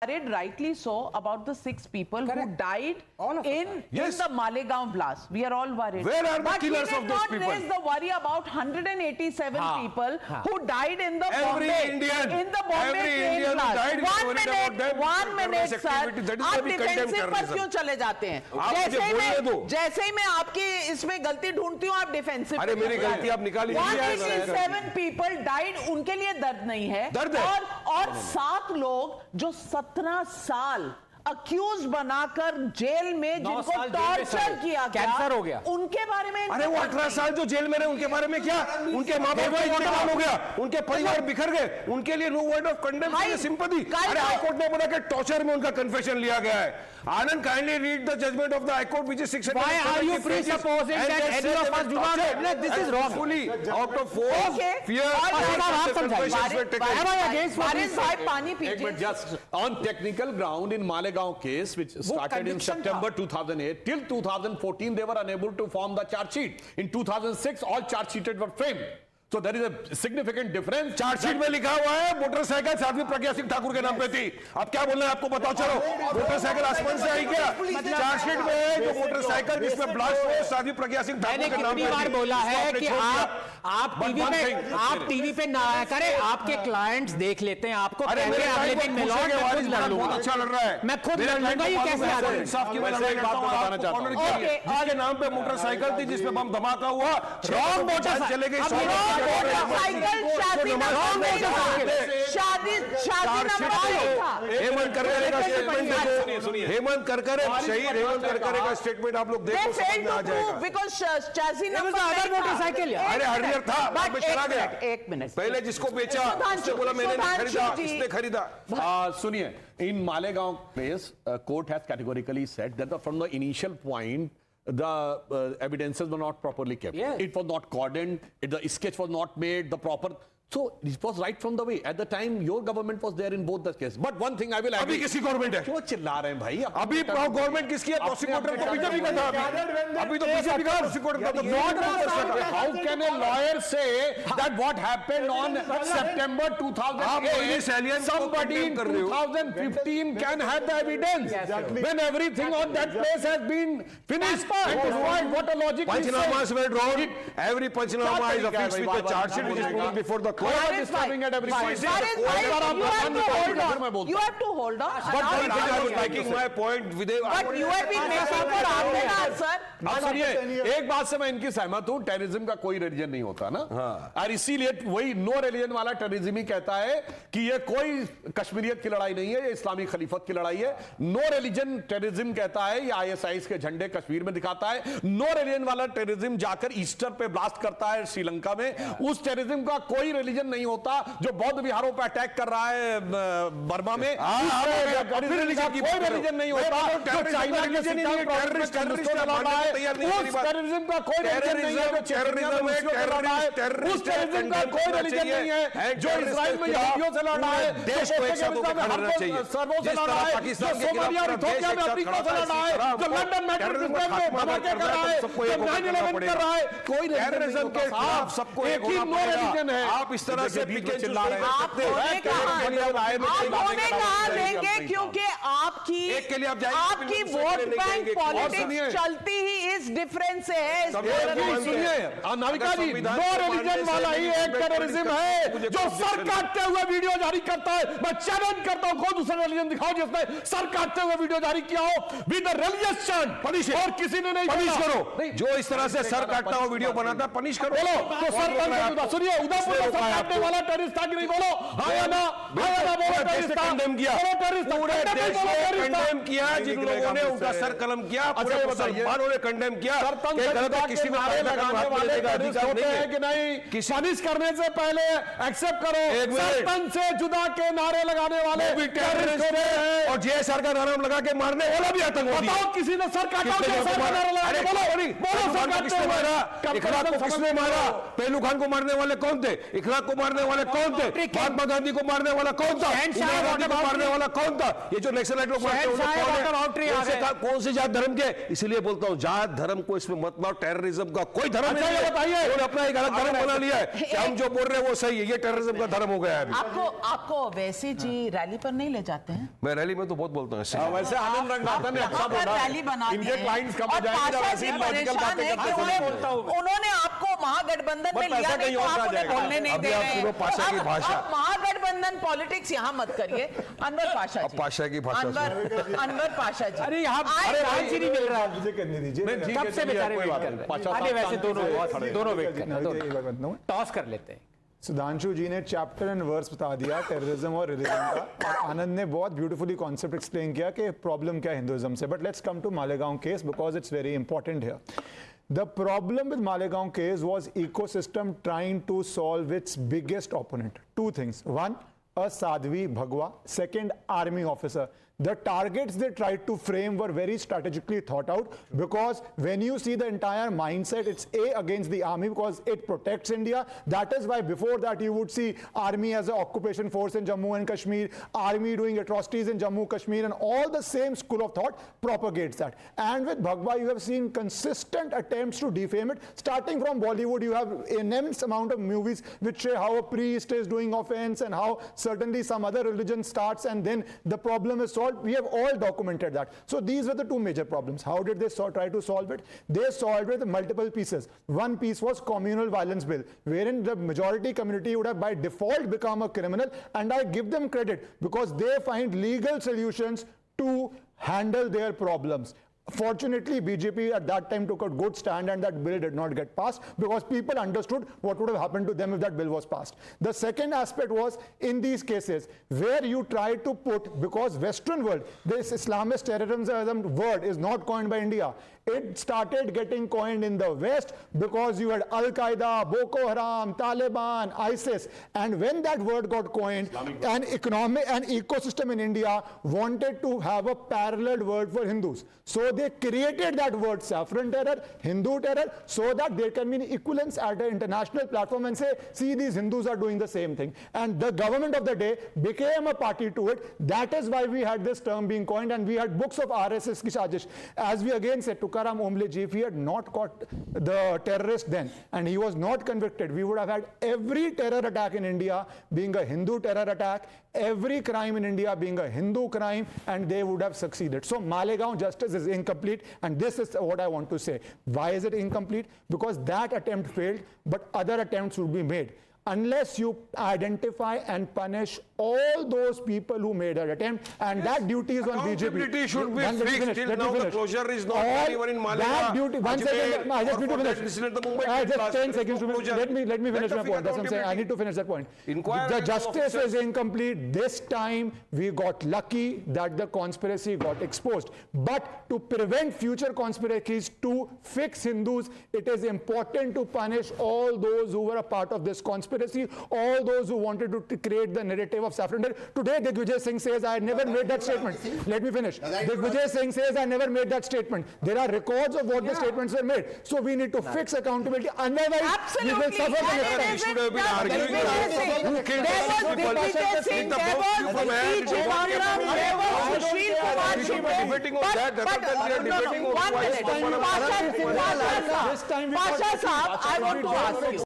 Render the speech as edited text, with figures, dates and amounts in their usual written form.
worried, rightly so, about the 6 people who died in the Malegaon blast. We are all worried. Where are the killers of those people? But we did not raise the worry about 187 people who died in the Bombay train blast. One minute, sir. आप defensive पर क्यों चले जाते हैं? जैसे ही मैं आपकी इसमें गलती ढूंढती हूँ, आप डिफेंसिव। अरे मेरी गलती आप निकालिए। 187 people died, उनके लिए दर्द नहीं है। और 7 लोग जो 17 साल अक्यूज बनाकर जेल में जिनको टॉर्चर किया, कैंसर हो गया, उनके बारे में। अरे वो 18 साल जो जेल में रहे उनके बारे में क्या? उनके माँ बाप का इंतकाल हो गया, उनके परिवार बिखर गए, उनके लिए no word of condemn, sympathy. अरे हाईकोर्ट ने बोला कि टॉर्चर में उनका कन्फेशन लिया गया है। Anand, kindly read the judgement of the High Court which is 600 Why are you presupposing that any of us do not? This is wrong. Fully out of force, fear, am I against पानी पीजिए। Just on technical ground in Malegaon case, which started in September 2008 till 2014, they were unable to form the charge sheet. In 2006, all charge sheeted were framed. So there is a significant difference. Chargesheet में लिखा हुआ है motorcycle Sadhvi Pragya Singh Thakur के नाम पे थी। अब क्या बोलना है आपको बताओ। चलो, मोटरसाइकिल आसमान से आई क्या? चार्जशीट में है जो मोटरसाइकिल जिसमें ब्लास्ट हुआ साध्वी प्रज्ञा सिंह ठाकुर के नाम पे। कितनी बार बोला है कि आप टीवी पे ना करें, आपके क्लाइंट्स देख लेते हैं आपको। अरे मेरे अगले दिन मिलॉर्ड मैं खुद लड़ लूंगा। अच्छा लड़ रहा है, मैं खुद लड़ लूंगा। ये कैसे आता है? इंसाफ की बात बताना चाहता हूं। जिसके नाम पे मोटरसाइकिल थी जिसमें बम धमाका हुआ, रॉन्ग मोटरसाइकिल चले गई। शादी हेमंत करकरे का स्टेटमेंट, हेमंत करकरे शहीद हेमंत करकरे का स्टेटमेंट आप लोग देखो, समझ में आ जाएगा। मोटरसाइकिल अरे हरियर था, बाद में चला गया। 1 मिनट पहले जिसको बेचा उसने बोला मैंने नहीं खरीदा, इसने खरीदा। सुनिए, in Malegaon case, court has categorically said that from the initial point, the evidences were not properly kept. Yes. It was not cordoned, the sketch was not made, the proper. So it was right from the way. At the time, your government was there in both the cases. But one thing I will agree. अभी किसी government है? क्यों चिल्ला रहे हैं भाई? अभी government किसकी है? प्रोसिक्यूटर तो बीजेपी का था। अभी तो बीजेपी का प्रोसिक्यूटर था। How can a lawyer say that what happened on September 2008? Somebody in 2015 can have the evidence when everything on that place has been finished and destroyed. What a logic! Panchnamas were drawn. Every Panchnama is affixed with the charge sheet which is put before the court. Disturbing at every point. You have to hold on. But I was making my point with But you have been making for hours, sir. अब सुनिए, एक बात से मैं इनकी सहमत हूं, terrorism का कोई रिलीजन नहीं होता ना। और इसीलिए वही नो रिलीजन वाला टेररिज्म ही कहता है कि ये कोई कश्मीरियत की लड़ाई नहीं है, ये इस्लामी खलीफत की लड़ाई है। नो रिलीजन टेररिज्म कहता है ये आईएसआईएस के झंडे कश्मीर में दिखाता है। नो रिलीजन वाला टेररिज्म जाकर ईस्टर पे ब्लास्ट करता है श्रीलंका में। उस टेररिज्म का कोई रिलीजन नहीं होता। जो बौद्ध विहारों पर अटैक कर रहा है बर्मा में, कोई रिलीजन नहीं होता। जो चाइना के टेररिज्म का कोई रिलीजन नहीं है। उस टेररिज्म का कोई रिलीजन नहीं है जो इजराइल में यहूदियों से लड़ा है, देश को एक साथ करना चाहिए। सर्वों से लड़ा है, जो सोमालिया और इथियोपिया में अफ्रीका से लड़ा है, जो लंदन मेट्रो सिस्टम में धमाके कर रहा है, जो 9/11 कर रहा है। कोई टेररिज्म के खिलाफ सबको एक ही नो रिलीजन है। आप इस तरह से चिल्ला रहे हैं। आप होने कहा देंगे क्योंकि आपकी वोट बैंक पॉलिटिक्स चलती ही इस डिफरेंस से है। सुनिए नाविका जी, नो रिलीजन वाला ही एक टेररिज्म है जो सर काटते हुए वीडियो जारी करता है। मैं चैलेंज करता हूं, कोई दूसरा रिलीजन दिखाओ जिसने सर काटते हुए वीडियो जारी किया हो विद रिलीजियस चैंट। पनिश और किसी ने नहीं पनिश करो। जो इस तरह से सर काटता हुआ वीडियो बनाता है पनिश करो। बोलो तो सर सुनिए, उधर सर काटने वाला टेररिस्ट था कि नहीं? बोलो हाँ या ना? बोलो टेररिस्ट था। कंडेम किया, पूरे देश ने कंडेम किया। जिन लोगों ने उनका सर कलम किया, पूरे मुसलमानों ने कंडेम किया। किसी में लगाने वाले होते हैं कि नहीं? पनिश करने से पहले एक्सेप्ट करो। सरपंच से जुदा के नारे लगाने वाले भी टेररिस्ट हैं। और जेएसआर का नारा लगा के मारने वाला भी आतंकवादी है। बताओ किसी ने सर काटा हो, जेएसआर का नारा लगा के बोलो, सर काटते किसने हुए। मारा? इखलाक को किसने मारा? पहलू खान को मारने वाले कौन थे? इखलाक को मारने वाले कौन थे? महात्मा गांधी को मारने वाला कौन था? इंदिरा गांधी को मारने वाला कौन था? ये जो नक्सलाइट लोग मारते हैं, वो कौन है? कौन से जात धर्म के? इसलिए बोलता हूं, जात धर्म को इसमें मत लाओ। टेररिज्म का कोई धर्म नहीं है। उन्होंने अपना एक अलग धर्म बना लिया है कि हम जो बोल रहे हैं वो सही है। ये टेररिज्म का धर्म हो गया है अभी। आपको वैसे जी रैली पर नहीं ले जाते हैं? मैं रैली में तो बहुत बोलता हूँ इससे। वैसे आनंद रंगनाथन ने अच्छा बोला, रैली बनाते इनके हैं। क्लाइंट्स कम हो और जाएंगे जब पाशा ऐसी जी लॉजिकल परेशान बातें है करते कि हैं। बोलता हूं उन्होंने आपको महागठबंधन में पैसा लिया नहीं कहीं तो और आप आ उन्हें जाएगा। बोलने नहीं अभी दे आप रहे हैं। सुनो पाशा की भाषा। अब महागठबंधन पॉलिटिक्स यहाँ मत करिए। अनवर पाशा जी, पाशा की भाषा अनवर पाशा जी, अरे यहाँ चांस ही नहीं मिल रहा है। मुझे करने दीजिए। नहीं, ठीक है, कब से चलिए, बेचारे कोई वेट बात कर नहीं। रहे पाशा हैं। आगे साहब वैसे दोनों वेट एक करना, बार बताता हूं। टॉस कर लेते हैं। सुधांशु जी ने चैप्टर एंड वर्स बता दिया टेररिज्म और रिलीजन का, और आनंद ने बहुत ब्यूटीफुली कॉन्सेप्ट एक्सप्लेन किया कि प्रॉब्लम क्या है हिंदुइज्म से। But let's come to Malegaon case because it's very important here. The problem with Malegaon case was ecosystem trying to solve its biggest opponent. Two things. One, a Sadhvi Bhagwa. Second, army officer. The targets they tried to frame were very strategically thought out, because when you see the entire mindset, it's A, against the army because it protects India. That is why before that you would see army as an occupation force in Jammu and Kashmir, army doing atrocities in Jammu, Kashmir, and all the same school of thought propagates that. And with Bhagwa, you have seen consistent attempts to defame it. Starting from Bollywood, you have immense amount of movies which say how a priest is doing offense and how certainly some other religion starts and then the problem is solved. We have all documented that. So these were the two major problems. How did they try to solve it? They solved it with multiple pieces. One piece was communal violence bill, wherein the majority community would have by default become a criminal, and I give them credit because they find legal solutions to handle their problems. Fortunately, BJP at that time took a good stand and that bill did not get passed because people understood what would have happened to them if that bill was passed. The second aspect was in these cases where you try to put, because Western world, this Islamist terrorism word is not coined by India. It started getting coined in the West because you had Al-Qaeda, Boko Haram, Taliban, ISIS, and when that word got coined, an ecosystem in India wanted to have a parallel word for Hindus. So they created that word saffron terror, Hindu terror, so that there can be an equivalence at an international platform and say, see, these Hindus are doing the same thing. And the government of the day became a party to it. That is why we had this term being coined, and we had books of RSS ki sajish. As we again said, Tukaram Omble ji, if he had not caught the terrorist then, and he was not convicted, we would have had every terror attack in India being a Hindu terror attack, every crime in India being a Hindu crime, and they would have succeeded. So Malegaon justice is incomplete, and this is what I want to say. Why is it incomplete? Because that attempt failed, but other attempts will be made. Unless you identify and punish all those people who made an attempt, and that duty is on BJP. Accountability should be fixed. Till now the closure is not done even in Malegaon. That duty, one second, I just need to finish. Just 10 seconds to finish. Let me finish my point. That's what I'm saying. I need to finish that point. The justice is incomplete. This time we got lucky that the conspiracy got exposed. But to prevent future conspiracies, to fix Hindus, it is important to punish all those who were a part of this conspiracy, all those who wanted to create the narrative of saffron. Today, Digvijay Singh says, I never made that statement. Let me finish. Digvijay Singh says, I never made that statement. There are records of what the statements were made. So we need to fix accountability. Otherwise, we will suffer the next time. We should have been arguing who killed the Digvijay Singh, there was P. Chidambaram, there was Sushil Kumar We should be debating on that. Rather than we are debating on why Pasha Saab, I want to ask you.